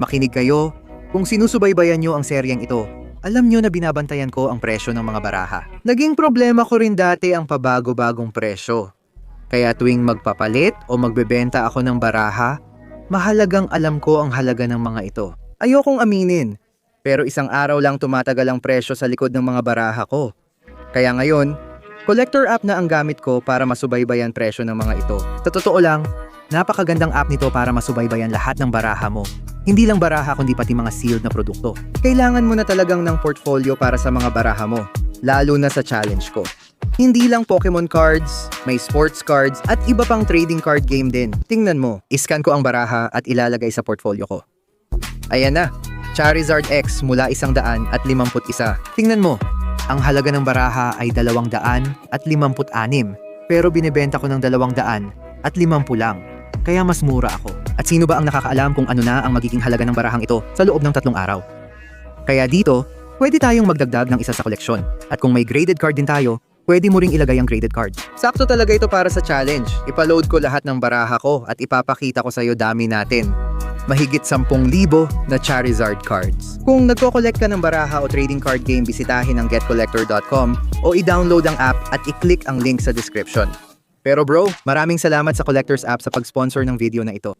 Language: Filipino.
Makinig kayo, kung sinusubaybayan nyo ang seryeng ito, alam nyo na binabantayan ko ang presyo ng mga baraha. Naging problema ko rin dati ang pabago-bagong presyo. Kaya tuwing magpapalit o magbebenta ako ng baraha, mahalagang alam ko ang halaga ng mga ito. Ayokong aminin, pero isang araw lang tumatagal ang presyo sa likod ng mga baraha ko. Kaya ngayon, collector app na ang gamit ko para masubaybayan presyo ng mga ito. Sa totoo lang, napakagandang app nito para masubaybayan lahat ng baraha mo. Hindi lang baraha kundi pati mga sealed na produkto. Kailangan mo na talagang ng portfolio para sa mga baraha mo, lalo na sa challenge ko. Hindi lang Pokemon cards, may sports cards at iba pang trading card game din. Tingnan mo, iscan ko ang baraha at ilalagay sa portfolio ko. Ayan na, Charizard X mula 151. Tingnan mo, ang halaga ng baraha ay 256, pero binebenta ko ng 250 lang. Kaya mas mura ako. At sino ba ang nakakaalam kung ano na ang magiging halaga ng barahang ito sa loob ng 3 araw? Kaya dito, pwede tayong magdagdag ng isa sa koleksyon. At kung may graded card din tayo, pwede mo ring ilagay ang graded card. Sakto talaga ito para sa challenge. Ipaload ko lahat ng baraha ko at ipapakita ko sa iyo dami natin. Mahigit 10,000 na Charizard cards. Kung nagko-collect ka ng baraha o trading card game, bisitahin ang getcollector.com o i-download ang app at i-click ang link sa description. Pero bro, maraming salamat sa Collectors app sa pag-sponsor ng video na ito.